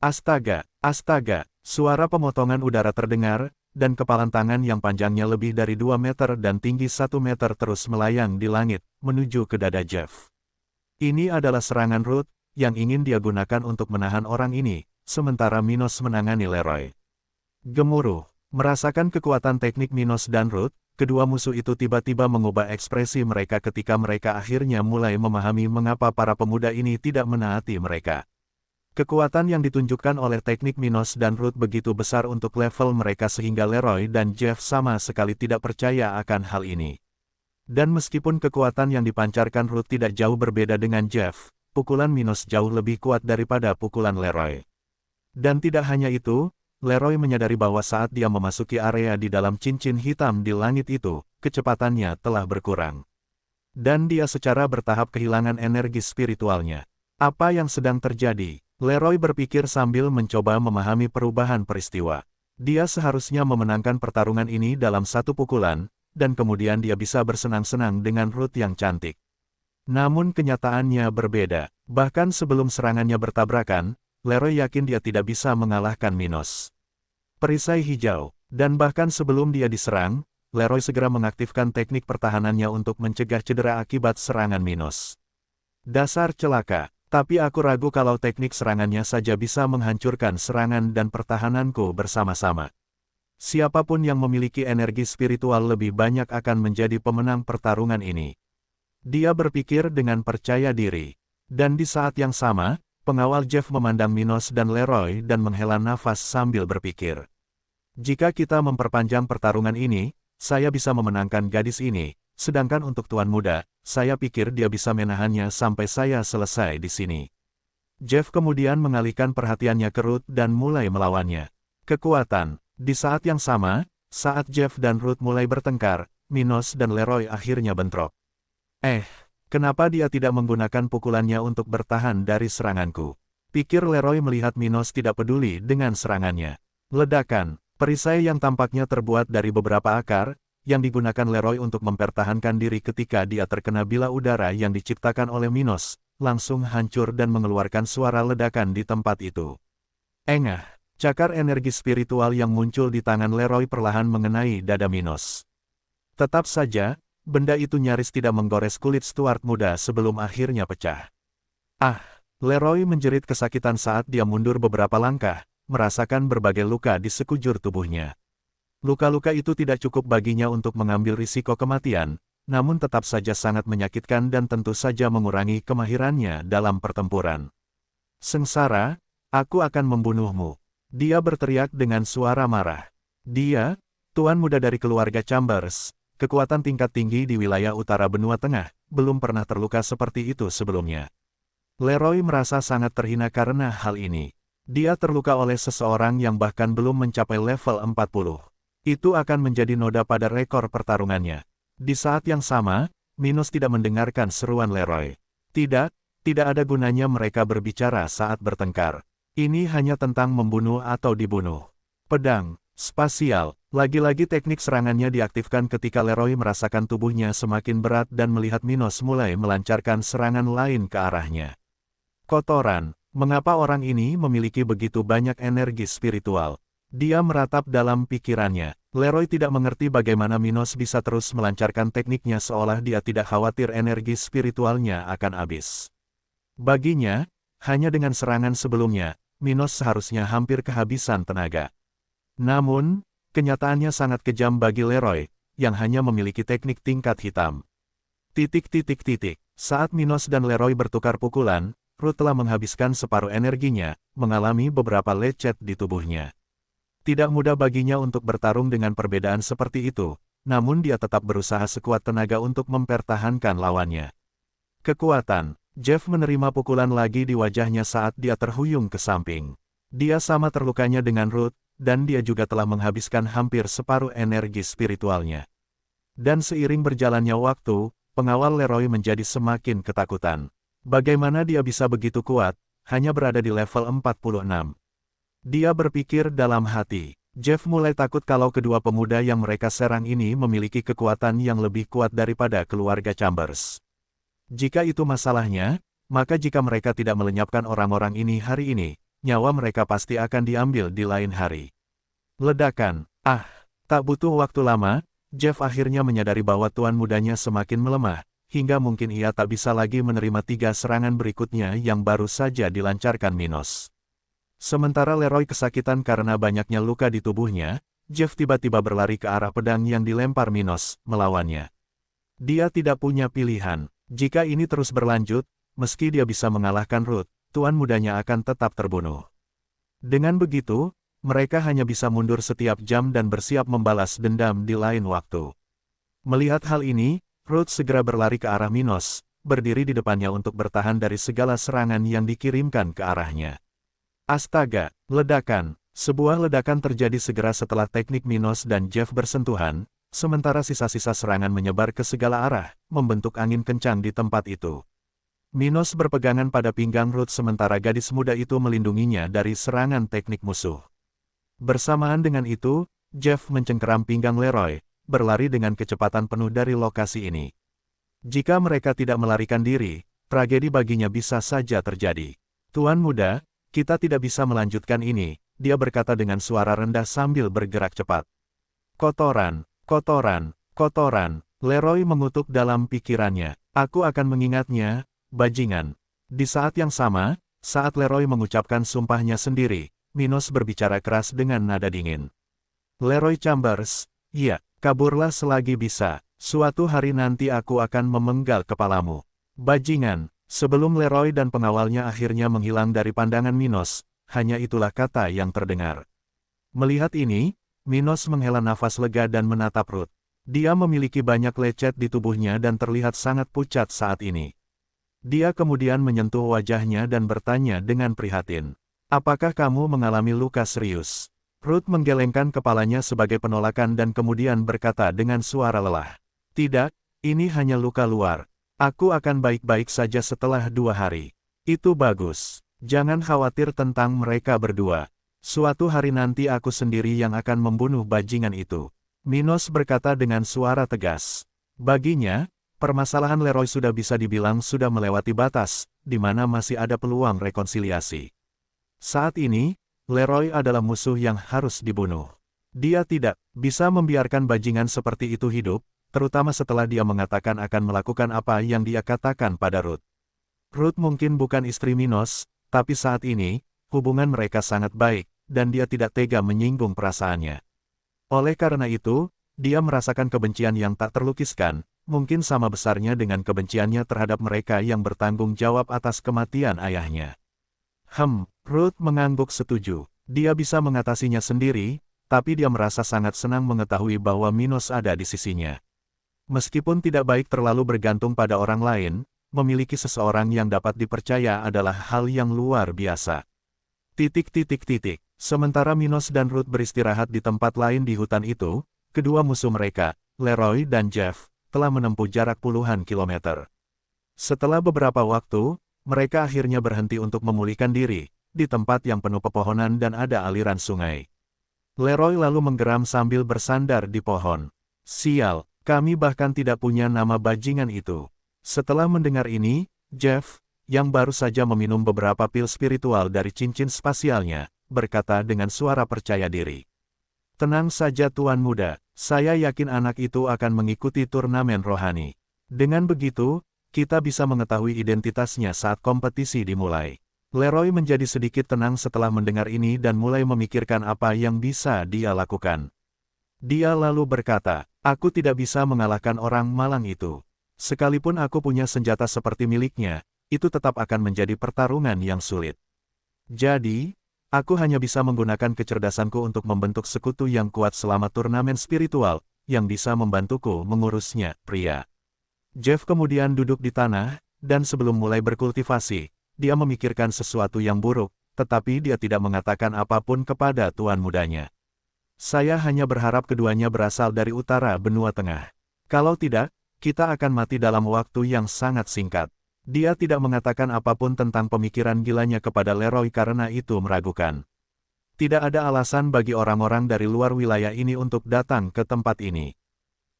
A: Astaga, astaga, suara pemotongan udara terdengar, dan kepalan tangan yang panjangnya lebih dari 2 meter dan tinggi 1 meter terus melayang di langit, menuju ke dada Jeff. Ini adalah serangan Ruth, yang ingin dia gunakan untuk menahan orang ini, sementara Minos menangani Leroy. Gemuruh, merasakan kekuatan teknik Minos dan Ruth, kedua musuh itu tiba-tiba mengubah ekspresi mereka ketika mereka akhirnya mulai memahami mengapa para pemuda ini tidak menaati mereka. Kekuatan yang ditunjukkan oleh teknik Minos dan Ruth begitu besar untuk level mereka sehingga Leroy dan Jeff sama sekali tidak percaya akan hal ini. Dan meskipun kekuatan yang dipancarkan Ruth tidak jauh berbeda dengan Jeff, pukulan Minos jauh lebih kuat daripada pukulan Leroy. Dan tidak hanya itu, Leroy menyadari bahwa saat dia memasuki area di dalam cincin hitam di langit itu, kecepatannya telah berkurang. Dan dia secara bertahap kehilangan energi spiritualnya. Apa yang sedang terjadi? Leroy berpikir sambil mencoba memahami perubahan peristiwa. Dia seharusnya memenangkan pertarungan ini dalam satu pukulan, dan kemudian dia bisa bersenang-senang dengan Ruth yang cantik. Namun kenyataannya berbeda. Bahkan sebelum serangannya bertabrakan, Leroy yakin dia tidak bisa mengalahkan Minos. Perisai hijau, dan bahkan sebelum dia diserang, Leroy segera mengaktifkan teknik pertahanannya untuk mencegah cedera akibat serangan Minos. Dasar celaka. Tapi aku ragu kalau teknik serangannya saja bisa menghancurkan serangan dan pertahananku bersama-sama. Siapapun yang memiliki energi spiritual lebih banyak akan menjadi pemenang pertarungan ini. Dia berpikir dengan percaya diri. Dan di saat yang sama, pengawal Jeff memandang Minos dan Leroy dan menghela nafas sambil berpikir. Jika kita memperpanjang pertarungan ini, saya bisa memenangkan gadis ini, sedangkan untuk Tuan Muda, saya pikir dia bisa menahannya sampai saya selesai di sini. Jeff kemudian mengalihkan perhatiannya ke Ruth dan mulai melawannya. Kekuatan. Di saat yang sama, saat Jeff dan Ruth mulai bertengkar, Minos dan Leroy akhirnya bentrok. Kenapa dia tidak menggunakan pukulannya untuk bertahan dari seranganku? Pikir Leroy melihat Minos tidak peduli dengan serangannya. Ledakan. Perisai yang tampaknya terbuat dari beberapa akar, yang digunakan Leroy untuk mempertahankan diri ketika dia terkena bila udara yang diciptakan oleh Minos, langsung hancur dan mengeluarkan suara ledakan di tempat itu. Engah, cakar energi spiritual yang muncul di tangan Leroy perlahan mengenai dada Minos. Tetap saja, benda itu nyaris tidak menggores kulit Stuart muda sebelum akhirnya pecah. Leroy menjerit kesakitan saat dia mundur beberapa langkah, merasakan berbagai luka di sekujur tubuhnya. Luka-luka itu tidak cukup baginya untuk mengambil risiko kematian, namun tetap saja sangat menyakitkan dan tentu saja mengurangi kemahirannya dalam pertempuran. Sengsara, aku akan membunuhmu. Dia berteriak dengan suara marah. Dia, tuan muda dari keluarga Chambers, kekuatan tingkat tinggi di wilayah utara benua tengah, belum pernah terluka seperti itu sebelumnya. Leroy merasa sangat terhina karena hal ini. Dia terluka oleh seseorang yang bahkan belum mencapai level 40. Itu akan menjadi noda pada rekor pertarungannya. Di saat yang sama, Minos tidak mendengarkan seruan Leroy. Tidak ada gunanya mereka berbicara saat bertengkar. Ini hanya tentang membunuh atau dibunuh. Pedang, spasial, lagi-lagi teknik serangannya diaktifkan ketika Leroy merasakan tubuhnya semakin berat dan melihat Minos mulai melancarkan serangan lain ke arahnya. Kotoran. Mengapa orang ini memiliki begitu banyak energi spiritual? Dia meratap dalam pikirannya. Leroy tidak mengerti bagaimana Minos bisa terus melancarkan tekniknya seolah dia tidak khawatir energi spiritualnya akan habis. Baginya, hanya dengan serangan sebelumnya, Minos seharusnya hampir kehabisan tenaga. Namun, kenyataannya sangat kejam bagi Leroy, yang hanya memiliki teknik tingkat hitam. Saat Minos dan Leroy bertukar pukulan, Ruth telah menghabiskan separuh energinya, mengalami beberapa lecet di tubuhnya. Tidak mudah baginya untuk bertarung dengan perbedaan seperti itu, namun dia tetap berusaha sekuat tenaga untuk mempertahankan lawannya. Kekuatan. Jeff menerima pukulan lagi di wajahnya saat dia terhuyung ke samping. Dia sama terlukanya dengan Ruth, dan dia juga telah menghabiskan hampir separuh energi spiritualnya. Dan seiring berjalannya waktu, pengawal Leroy menjadi semakin ketakutan. Bagaimana dia bisa begitu kuat, hanya berada di level 46. Dia berpikir dalam hati. Jeff mulai takut kalau kedua pemuda yang mereka serang ini memiliki kekuatan yang lebih kuat daripada keluarga Chambers. Jika itu masalahnya, maka jika mereka tidak melenyapkan orang-orang ini hari ini, nyawa mereka pasti akan diambil di lain hari. Ledakan. Tak butuh waktu lama, Jeff akhirnya menyadari bahwa tuan mudanya semakin melemah, hingga mungkin ia tak bisa lagi menerima 3 serangan berikutnya yang baru saja dilancarkan Minos. Sementara Leroy kesakitan karena banyaknya luka di tubuhnya, Jeff tiba-tiba berlari ke arah pedang yang dilempar Minos, melawannya. Dia tidak punya pilihan. Jika ini terus berlanjut, meski dia bisa mengalahkan Ruth, tuan mudanya akan tetap terbunuh. Dengan begitu, mereka hanya bisa mundur setiap jam dan bersiap membalas dendam di lain waktu. Melihat hal ini, Ruth segera berlari ke arah Minos, berdiri di depannya untuk bertahan dari segala serangan yang dikirimkan ke arahnya. Astaga, ledakan. Sebuah ledakan terjadi segera setelah teknik Minos dan Jeff bersentuhan, sementara sisa-sisa serangan menyebar ke segala arah, membentuk angin kencang di tempat itu. Minos berpegangan pada pinggang Ruth sementara gadis muda itu melindunginya dari serangan teknik musuh. Bersamaan dengan itu, Jeff mencengkeram pinggang Leroy, berlari dengan kecepatan penuh dari lokasi ini. Jika mereka tidak melarikan diri, tragedi baginya bisa saja terjadi. Tuan muda, kita tidak bisa melanjutkan ini, dia berkata dengan suara rendah sambil bergerak cepat. Kotoran, kotoran, kotoran, Leroy mengutuk dalam pikirannya. Aku akan mengingatnya, bajingan. Di saat yang sama, saat Leroy mengucapkan sumpahnya sendiri, Minos berbicara keras dengan nada dingin. Leroy Chambers, iya, kaburlah selagi bisa, suatu hari nanti aku akan memenggal kepalamu. Bajingan, Sebelum Leroy dan pengawalnya akhirnya menghilang dari pandangan Minos, hanya itulah kata yang terdengar. Melihat ini, Minos menghela nafas lega dan menatap Ruth. Dia memiliki banyak lecet di tubuhnya dan terlihat sangat pucat saat ini. Dia kemudian menyentuh wajahnya dan bertanya dengan prihatin. Apakah kamu mengalami luka serius? Ruth menggelengkan kepalanya sebagai penolakan dan kemudian berkata dengan suara lelah. Tidak, ini hanya luka luar. Aku akan baik-baik saja setelah 2 hari. Itu bagus. Jangan khawatir tentang mereka berdua. Suatu hari nanti aku sendiri yang akan membunuh bajingan itu. Minos berkata dengan suara tegas. Baginya, permasalahan Leroy sudah bisa dibilang sudah melewati batas, di mana masih ada peluang rekonsiliasi. Saat ini, Leroy adalah musuh yang harus dibunuh. Dia tidak bisa membiarkan bajingan seperti itu hidup, terutama setelah dia mengatakan akan melakukan apa yang dia katakan pada Ruth. Ruth mungkin bukan istri Minos, tapi saat ini, hubungan mereka sangat baik, dan dia tidak tega menyinggung perasaannya. Oleh karena itu, dia merasakan kebencian yang tak terlukiskan, mungkin sama besarnya dengan kebenciannya terhadap mereka yang bertanggung jawab atas kematian ayahnya. Ruth mengangguk setuju. Dia bisa mengatasinya sendiri, tapi dia merasa sangat senang mengetahui bahwa Minos ada di sisinya. Meskipun tidak baik terlalu bergantung pada orang lain, memiliki seseorang yang dapat dipercaya adalah hal yang luar biasa. Sementara Minos dan Ruth beristirahat di tempat lain di hutan itu, kedua musuh mereka, Leroy dan Jeff, telah menempuh jarak puluhan kilometer. Setelah beberapa waktu, mereka akhirnya berhenti untuk memulihkan diri, di tempat yang penuh pepohonan dan ada aliran sungai. Leroy lalu menggeram sambil bersandar di pohon. Sial, kami bahkan tidak punya nama bajingan itu. Setelah mendengar ini, Jeff, yang baru saja meminum beberapa pil spiritual dari cincin spasialnya, berkata dengan suara percaya diri. Tenang saja Tuan Muda, saya yakin anak itu akan mengikuti turnamen rohani. Dengan begitu, kita bisa mengetahui identitasnya saat kompetisi dimulai. Leroy menjadi sedikit tenang setelah mendengar ini dan mulai memikirkan apa yang bisa dia lakukan. Dia lalu berkata, aku tidak bisa mengalahkan orang malang itu. Sekalipun aku punya senjata seperti miliknya, itu tetap akan menjadi pertarungan yang sulit. Jadi, aku hanya bisa menggunakan kecerdasanku untuk membentuk sekutu yang kuat selama turnamen spiritual, yang bisa membantuku mengurusnya, pria. Jeff kemudian duduk di tanah, dan sebelum mulai berkultivasi, dia memikirkan sesuatu yang buruk, tetapi dia tidak mengatakan apapun kepada tuan mudanya. Saya hanya berharap keduanya berasal dari utara benua tengah. Kalau tidak, kita akan mati dalam waktu yang sangat singkat. Dia tidak mengatakan apapun tentang pemikiran gilanya kepada Leroy karena itu meragukan. Tidak ada alasan bagi orang-orang dari luar wilayah ini untuk datang ke tempat ini.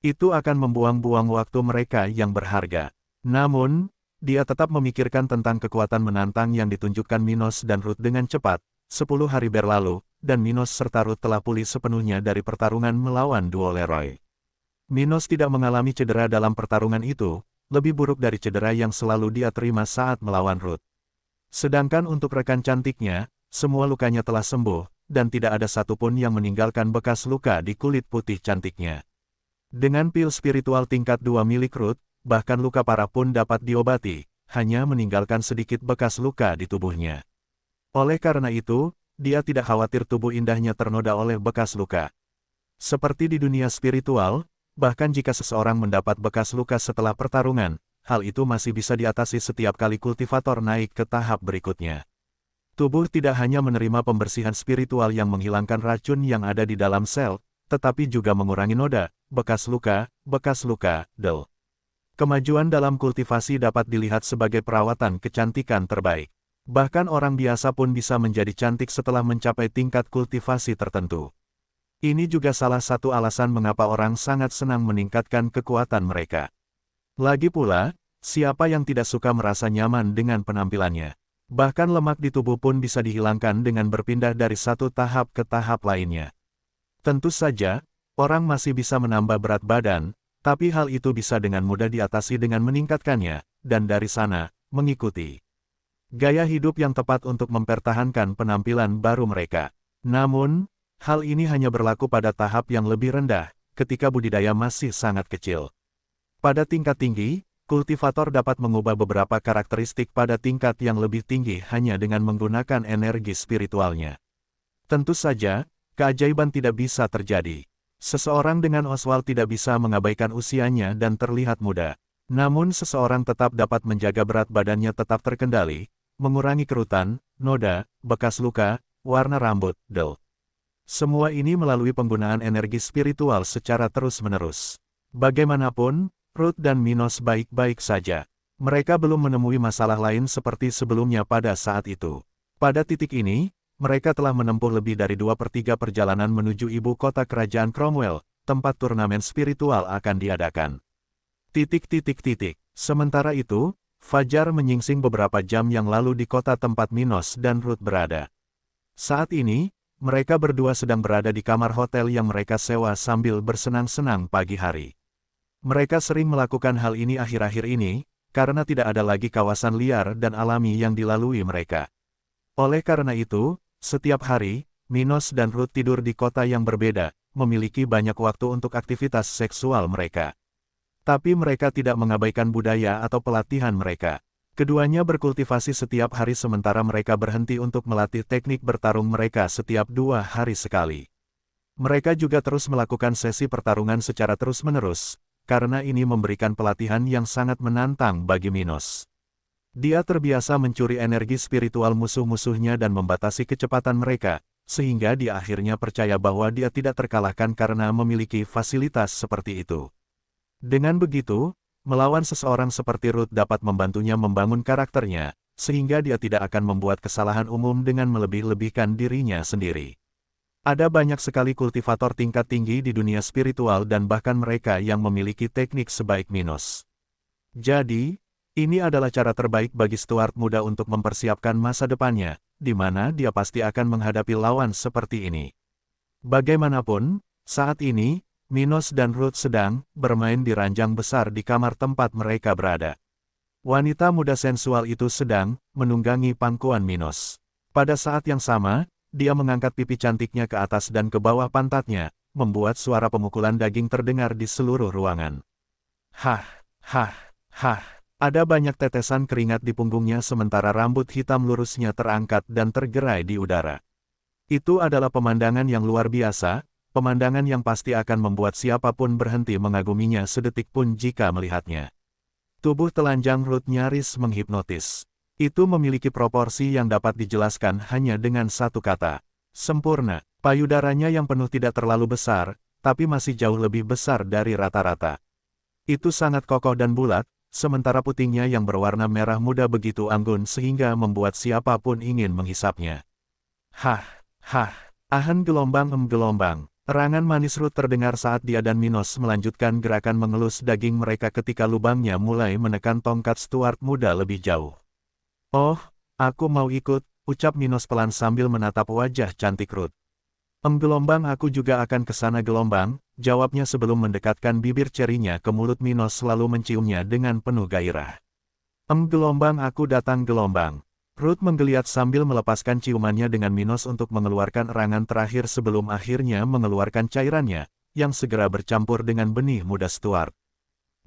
A: Itu akan membuang-buang waktu mereka yang berharga. Namun, dia tetap memikirkan tentang kekuatan menantang yang ditunjukkan Minos dan Ruth dengan cepat. 10 hari berlalu, dan Minos serta Ruth telah pulih sepenuhnya dari pertarungan melawan duo Leroy. Minos tidak mengalami cedera dalam pertarungan itu, lebih buruk dari cedera yang selalu dia terima saat melawan Ruth. Sedangkan untuk rekan cantiknya, semua lukanya telah sembuh, dan tidak ada satupun yang meninggalkan bekas luka di kulit putih cantiknya. Dengan pil spiritual tingkat 2 milik Ruth, bahkan luka parah pun dapat diobati, hanya meninggalkan sedikit bekas luka di tubuhnya. Oleh karena itu, dia tidak khawatir tubuh indahnya ternoda oleh bekas luka. Seperti di dunia spiritual, bahkan jika seseorang mendapat bekas luka setelah pertarungan, hal itu masih bisa diatasi setiap kali kultivator naik ke tahap berikutnya. Tubuh tidak hanya menerima pembersihan spiritual yang menghilangkan racun yang ada di dalam sel, tetapi juga mengurangi noda, bekas luka, del. Kemajuan dalam kultivasi dapat dilihat sebagai perawatan kecantikan terbaik. Bahkan orang biasa pun bisa menjadi cantik setelah mencapai tingkat kultivasi tertentu. Ini juga salah satu alasan mengapa orang sangat senang meningkatkan kekuatan mereka. Lagi pula, siapa yang tidak suka merasa nyaman dengan penampilannya? Bahkan lemak di tubuh pun bisa dihilangkan dengan berpindah dari satu tahap ke tahap lainnya. Tentu saja, orang masih bisa menambah berat badan, tapi hal itu bisa dengan mudah diatasi dengan meningkatkannya, dan dari sana, mengikuti gaya hidup yang tepat untuk mempertahankan penampilan baru mereka. Namun, hal ini hanya berlaku pada tahap yang lebih rendah, ketika budidaya masih sangat kecil. Pada tingkat tinggi, kultivator dapat mengubah beberapa karakteristik pada tingkat yang lebih tinggi hanya dengan menggunakan energi spiritualnya. Tentu saja, keajaiban tidak bisa terjadi. Seseorang dengan Oswald tidak bisa mengabaikan usianya dan terlihat muda. Namun seseorang tetap dapat menjaga berat badannya tetap terkendali, mengurangi kerutan, noda, bekas luka, warna rambut, del. Semua ini melalui penggunaan energi spiritual secara terus-menerus. Bagaimanapun, Ruth dan Minos baik-baik saja. Mereka belum menemui masalah lain seperti sebelumnya pada saat itu. Pada titik ini, mereka telah menempuh lebih dari 2/3 perjalanan menuju ibu kota kerajaan Cromwell, tempat turnamen spiritual akan diadakan. Sementara itu, fajar menyingsing beberapa jam yang lalu di kota tempat Minos dan Ruth berada. Saat ini, mereka berdua sedang berada di kamar hotel yang mereka sewa sambil bersenang-senang pagi hari. Mereka sering melakukan hal ini akhir-akhir ini, karena tidak ada lagi kawasan liar dan alami yang dilalui mereka. Oleh karena itu, setiap hari, Minos dan Ruth tidur di kota yang berbeda, memiliki banyak waktu untuk aktivitas seksual mereka. Tapi mereka tidak mengabaikan budaya atau pelatihan mereka. Keduanya berkultivasi setiap hari sementara mereka berhenti untuk melatih teknik bertarung mereka setiap 2 hari sekali. Mereka juga terus melakukan sesi pertarungan secara terus-menerus, karena ini memberikan pelatihan yang sangat menantang bagi Minos. Dia terbiasa mencuri energi spiritual musuh-musuhnya dan membatasi kecepatan mereka, sehingga dia akhirnya percaya bahwa dia tidak terkalahkan karena memiliki fasilitas seperti itu. Dengan begitu, melawan seseorang seperti Ruth dapat membantunya membangun karakternya, sehingga dia tidak akan membuat kesalahan umum dengan melebih-lebihkan dirinya sendiri. Ada banyak sekali kultivator tingkat tinggi di dunia spiritual dan bahkan mereka yang memiliki teknik sebaik Minos. Jadi, ini adalah cara terbaik bagi Stuart muda untuk mempersiapkan masa depannya, di mana dia pasti akan menghadapi lawan seperti ini. Bagaimanapun, saat ini, Minos dan Ruth sedang bermain di ranjang besar di kamar tempat mereka berada. Wanita muda sensual itu sedang menunggangi pangkuan Minos. Pada saat yang sama, dia mengangkat pipi cantiknya ke atas dan ke bawah pantatnya, membuat suara pemukulan daging terdengar di seluruh ruangan. Hah, hah, hah. Ada banyak tetesan keringat di punggungnya sementara rambut hitam lurusnya terangkat dan tergerai di udara. Itu adalah pemandangan yang luar biasa, pemandangan yang pasti akan membuat siapapun berhenti mengaguminya sedetik pun jika melihatnya. Tubuh telanjang Ruth nyaris menghipnotis. Itu memiliki proporsi yang dapat dijelaskan hanya dengan satu kata. Sempurna. Payudaranya yang penuh tidak terlalu besar, tapi masih jauh lebih besar dari rata-rata. Itu sangat kokoh dan bulat, sementara putingnya yang berwarna merah muda begitu anggun sehingga membuat siapapun ingin menghisapnya. Hah, hah, ahan gelombang. Erangan manis Ruth terdengar saat dia dan Minos melanjutkan gerakan mengelus daging mereka ketika lubangnya mulai menekan tongkat Stuart muda lebih jauh. Oh, aku mau ikut, ucap Minos pelan sambil menatap wajah cantik Ruth. Gelombang aku juga akan ke sana gelombang, jawabnya sebelum mendekatkan bibir cerinya ke mulut Minos lalu menciumnya dengan penuh gairah. Gelombang aku datang gelombang. Ruth menggeliat sambil melepaskan ciumannya dengan Minos untuk mengeluarkan erangan terakhir sebelum akhirnya mengeluarkan cairannya, yang segera bercampur dengan benih muda Stuart.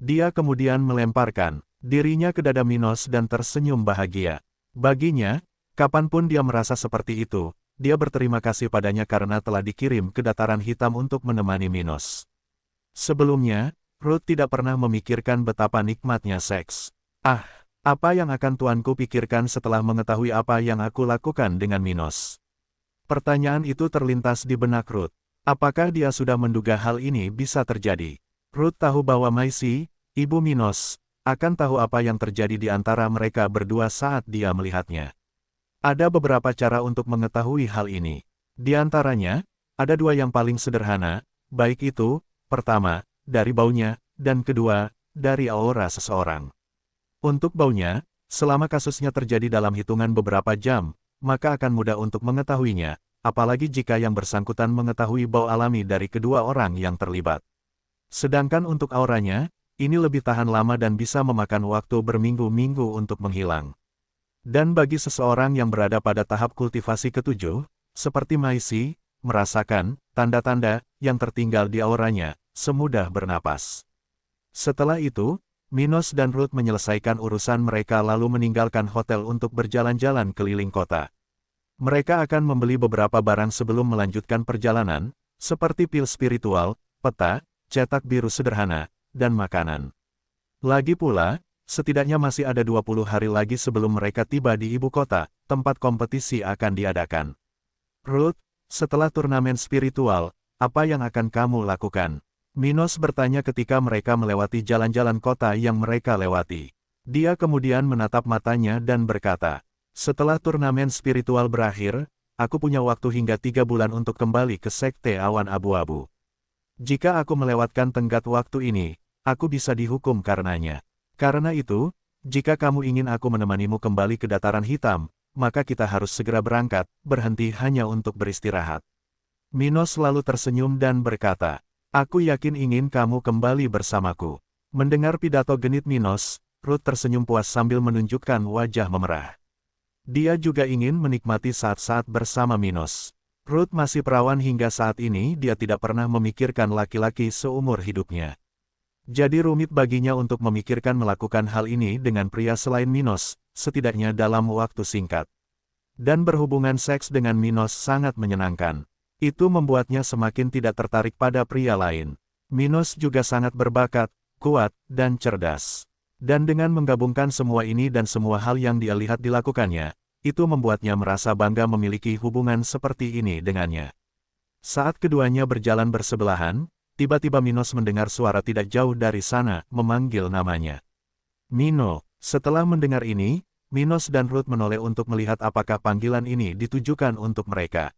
A: Dia kemudian melemparkan dirinya ke dada Minos dan tersenyum bahagia. Baginya, kapanpun dia merasa seperti itu, dia berterima kasih padanya karena telah dikirim ke dataran hitam untuk menemani Minos. Sebelumnya, Ruth tidak pernah memikirkan betapa nikmatnya seks. Ah, apa yang akan tuanku pikirkan setelah mengetahui apa yang aku lakukan dengan Minos? Pertanyaan itu terlintas di benak Ruth. Apakah dia sudah menduga hal ini bisa terjadi? Ruth tahu bahwa Maisie, ibu Minos, akan tahu apa yang terjadi di antara mereka berdua saat dia melihatnya. Ada beberapa cara untuk mengetahui hal ini. Di antaranya, ada 2 yang paling sederhana, baik itu, pertama, dari baunya, dan kedua, dari aura seseorang. Untuk baunya, selama kasusnya terjadi dalam hitungan beberapa jam, maka akan mudah untuk mengetahuinya, apalagi jika yang bersangkutan mengetahui bau alami dari kedua orang yang terlibat. Sedangkan untuk auranya, ini lebih tahan lama dan bisa memakan waktu berminggu-minggu untuk menghilang. Dan bagi seseorang yang berada pada tahap kultivasi ke-7, seperti Maisie, merasakan tanda-tanda yang tertinggal di auranya, semudah bernapas. Setelah itu, Minos dan Ruth menyelesaikan urusan mereka lalu meninggalkan hotel untuk berjalan-jalan keliling kota. Mereka akan membeli beberapa barang sebelum melanjutkan perjalanan, seperti pil spiritual, peta, cetak biru sederhana, dan makanan. Lagi pula, setidaknya masih ada 20 hari lagi sebelum mereka tiba di ibu kota, tempat kompetisi akan diadakan. Ruth, setelah turnamen spiritual, apa yang akan kamu lakukan? Minos bertanya ketika mereka melewati jalan-jalan kota yang mereka lewati. Dia kemudian menatap matanya dan berkata, setelah turnamen spiritual berakhir, aku punya waktu hingga 3 bulan untuk kembali ke Sekte Awan Abu-Abu. Jika aku melewatkan tenggat waktu ini, aku bisa dihukum karenanya. Karena itu, jika kamu ingin aku menemanimu kembali ke Dataran Hitam, maka kita harus segera berangkat, berhenti hanya untuk beristirahat. Minos lalu tersenyum dan berkata, aku yakin ingin kamu kembali bersamaku. Mendengar pidato genit Minos, Ruth tersenyum puas sambil menunjukkan wajah memerah. Dia juga ingin menikmati saat-saat bersama Minos. Ruth masih perawan hingga saat ini dia tidak pernah memikirkan laki-laki seumur hidupnya. Jadi rumit baginya untuk memikirkan melakukan hal ini dengan pria selain Minos, setidaknya dalam waktu singkat. Dan berhubungan seks dengan Minos sangat menyenangkan. Itu membuatnya semakin tidak tertarik pada pria lain. Minos juga sangat berbakat, kuat, dan cerdas. Dan dengan menggabungkan semua ini dan semua hal yang dia lihat dilakukannya, itu membuatnya merasa bangga memiliki hubungan seperti ini dengannya. Saat keduanya berjalan bersebelahan, tiba-tiba Minos mendengar suara tidak jauh dari sana, memanggil namanya. Mino. Setelah mendengar ini, Minos dan Ruth menoleh untuk melihat apakah panggilan ini ditujukan untuk mereka.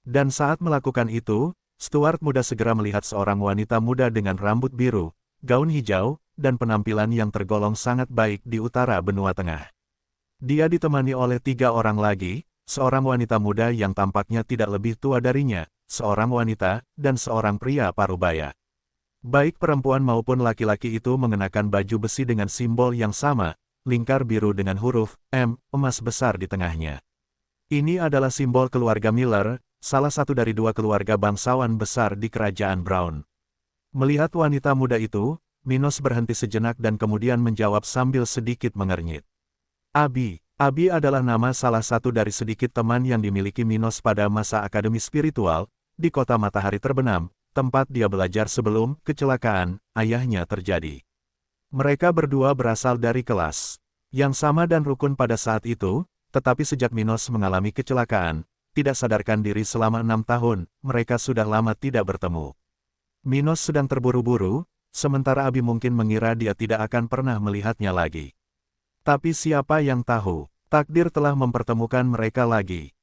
A: Dan saat melakukan itu, Stuart muda segera melihat seorang wanita muda dengan rambut biru, gaun hijau, dan penampilan yang tergolong sangat baik di utara benua tengah. Dia ditemani oleh 3 orang lagi, seorang wanita muda yang tampaknya tidak lebih tua darinya, seorang wanita, dan seorang pria parubaya. Baik perempuan maupun laki-laki itu mengenakan baju besi dengan simbol yang sama, lingkar biru dengan huruf M, emas besar di tengahnya. Ini adalah simbol keluarga Miller, salah satu dari 2 keluarga bangsawan besar di Kerajaan Brown. Melihat wanita muda itu, Minos berhenti sejenak dan kemudian menjawab sambil sedikit mengernyit. Abi. Abi adalah nama salah satu dari sedikit teman yang dimiliki Minos pada masa akademi spiritual, di kota Matahari Terbenam, tempat dia belajar sebelum kecelakaan ayahnya terjadi. Mereka berdua berasal dari kelas yang sama dan rukun pada saat itu, tetapi sejak Minos mengalami kecelakaan, tidak sadarkan diri selama 6 tahun, mereka sudah lama tidak bertemu. Minos sedang terburu-buru, sementara Abi mungkin mengira dia tidak akan pernah melihatnya lagi. Tapi siapa yang tahu, takdir telah mempertemukan mereka lagi.